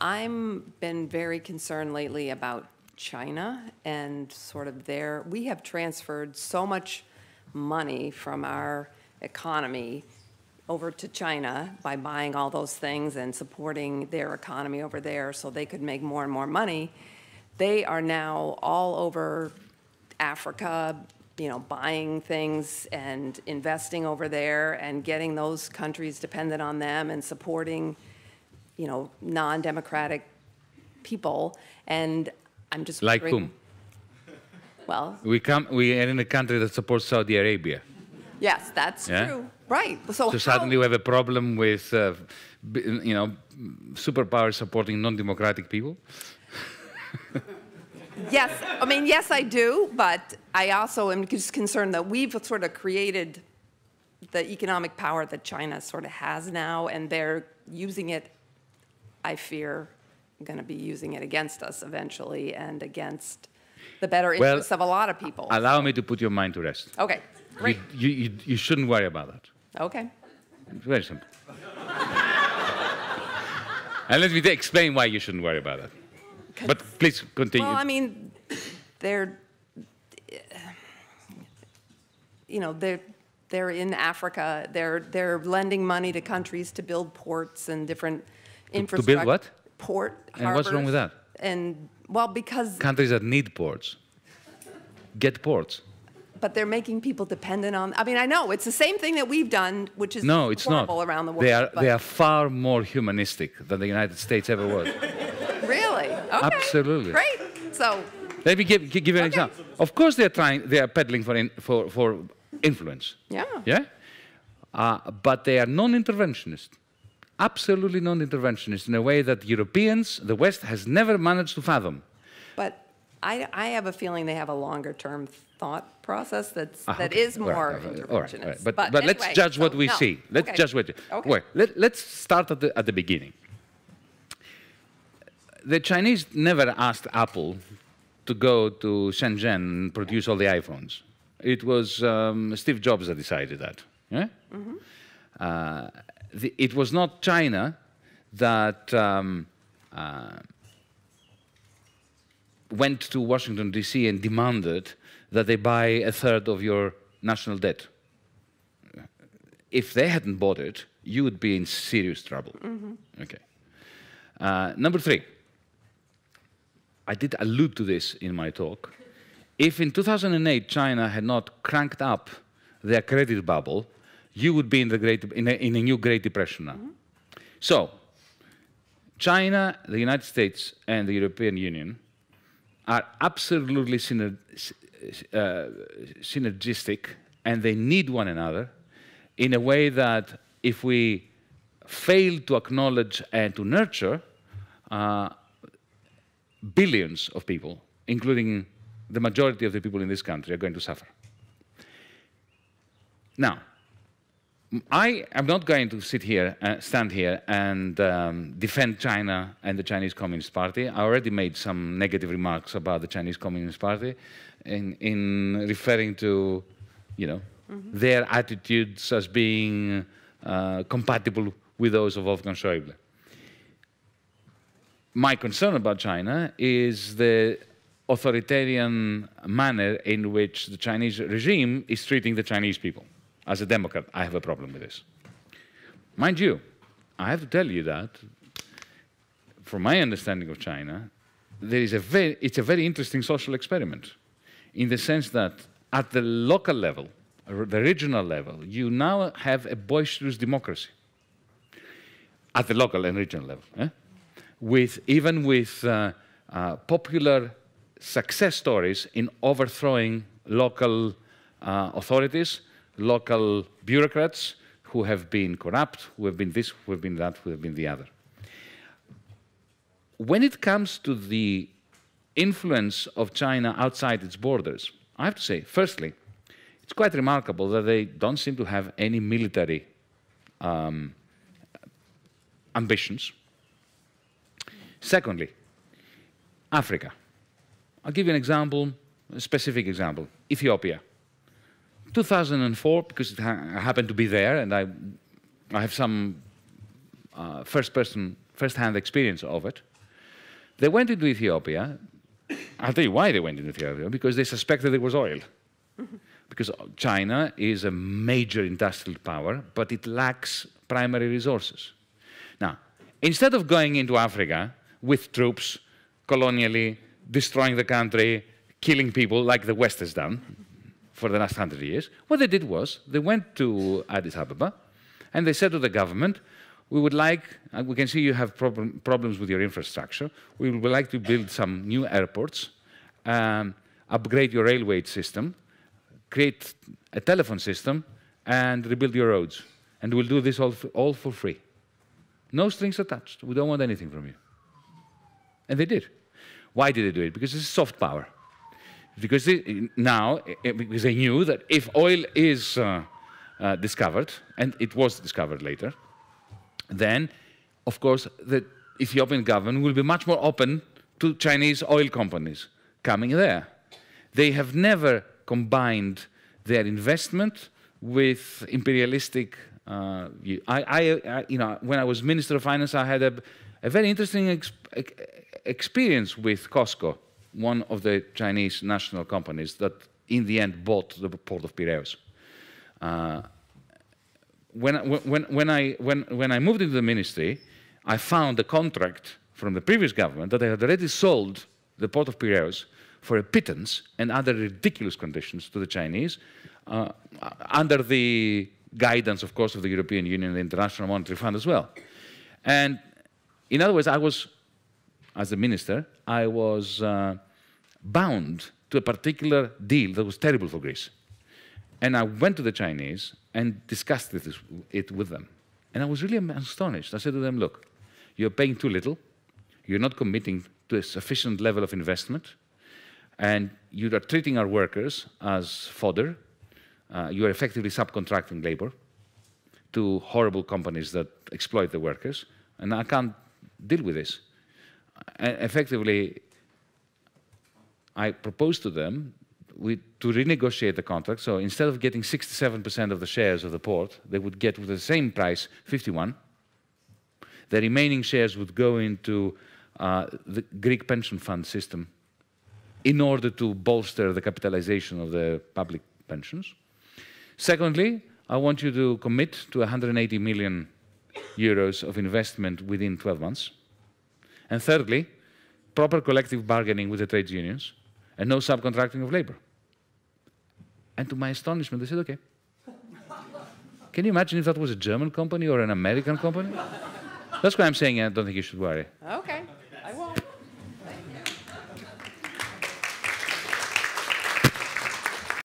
I'm been very concerned lately about China and sort of we have transferred so much money from our economy over to China by buying all those things and supporting their economy over there so they could make more and more money. They are now all over Africa, buying things and investing over there and getting those countries dependent on them and supporting, non-democratic people. And I'm just like wondering, whom? Well, we are in a country that supports Saudi Arabia. Yes, that's true. Right. So suddenly we have a problem with, superpowers supporting non-democratic people? Yes, yes, I do, but I also am just concerned that we've sort of created the economic power that China sort of has now, and they're using it, I fear, going to be using it against us eventually and against the better interests of a lot of people. Allow me to put your mind to rest. Okay, great. You shouldn't worry about that. Okay. It's very simple. And let me explain why you shouldn't worry about that. But please continue. Well, they're in Africa. They're lending money to countries to build ports and different infrastructure. To build what? Port. And harbors. what's wrong with that? And well, because countries that need ports get ports. But they're making people dependent on. I know it's the same thing that we've done, which is no, it's horrible not. Around the world. They are far more humanistic than the United States ever was. Really? Okay. Absolutely. Great. So. Let me give you an example. Of course, they are peddling for influence. Yeah. Yeah. But they are non-interventionist. Absolutely non-interventionist in a way that Europeans, the West, has never managed to fathom. But I have a feeling they have a longer-term thought process that is more interventionist. All right. But anyway, let's judge what we see. Let's judge what. Okay. Well, let's start at the beginning. The Chinese never asked Apple to go to Shenzhen and produce all the iPhones. It was Steve Jobs that decided that. Yeah? Mm-hmm. It was not China that went to Washington, D.C. and demanded that they buy a third of your national debt. If they hadn't bought it, you would be in serious trouble. Mm-hmm. Okay. Number three. I did allude to this in my talk. If in 2008 China had not cranked up their credit bubble, you would be in a new Great Depression now. Mm-hmm. So, China, the United States, and the European Union are absolutely synergistic, and they need one another in a way that if we fail to acknowledge and to nurture, billions of people, including the majority of the people in this country, are going to suffer. Now, I am not going to stand here and defend China and the Chinese Communist Party. I already made some negative remarks about the Chinese Communist Party in referring to, their attitudes as being compatible with those of Wolfgang Schäuble. My concern about China is the authoritarian manner in which the Chinese regime is treating the Chinese people. As a Democrat, I have a problem with this. Mind you, I have to tell you that, from my understanding of China, it's a very interesting social experiment, in the sense that at the local level, or the regional level, you now have a boisterous democracy. At the local and regional level. Even with popular success stories in overthrowing local authorities, local bureaucrats who have been corrupt, who have been this, who have been that, who have been the other. When it comes to the influence of China outside its borders, I have to say, firstly, it's quite remarkable that they don't seem to have any military ambitions. Secondly, Africa. I'll give you an example, a specific example. Ethiopia. 2004, because I happened to be there, and I have some first-hand first-hand experience of it. They went into Ethiopia. I'll tell you why they went into Ethiopia, because they suspected there was oil. Because China is a major industrial power, but it lacks primary resources. Now, instead of going into Africa with troops, colonially, destroying the country, killing people like the West has done for the last 100 years, what they did was they went to Addis Ababa and they said to the government, we would like, we can see you have problems with your infrastructure, we would like to build some new airports, upgrade your railway system, create a telephone system, and rebuild your roads. And we'll do this all for free. No strings attached. We don't want anything from you. And they did. Why did they do it? Because it's soft power. Because because they knew that if oil is discovered, and it was discovered later, then, of course, the Ethiopian government will be much more open to Chinese oil companies coming there. They have never combined their investment with imperialistic view. When I was Minister of Finance, I had a very interesting experience with COSCO, one of the Chinese national companies that in the end bought the port of Piraeus. When I moved into the ministry, I found a contract from the previous government that they had already sold the port of Piraeus for a pittance and other ridiculous conditions to the Chinese, under the guidance, of course, of the European Union and the International Monetary Fund as well. And in other words, as a minister, I was bound to a particular deal that was terrible for Greece. And I went to the Chinese and discussed it with them. And I was really astonished. I said to them, look, you're paying too little, you're not committing to a sufficient level of investment, and you are treating our workers as fodder. You are effectively subcontracting labor to horrible companies that exploit the workers, and I can't deal with this. And effectively, I proposed to them to renegotiate the contract. So instead of getting 67% of the shares of the port, they would get, with the same price, 51. The remaining shares would go into the Greek pension fund system in order to bolster the capitalization of the public pensions. Secondly, I want you to commit to 180 million euros of investment within 12 months. And thirdly, proper collective bargaining with the trade unions and no subcontracting of labor. And to my astonishment, they said, okay. Can you imagine if that was a German company or an American company? That's why I'm saying I don't think you should worry. Okay.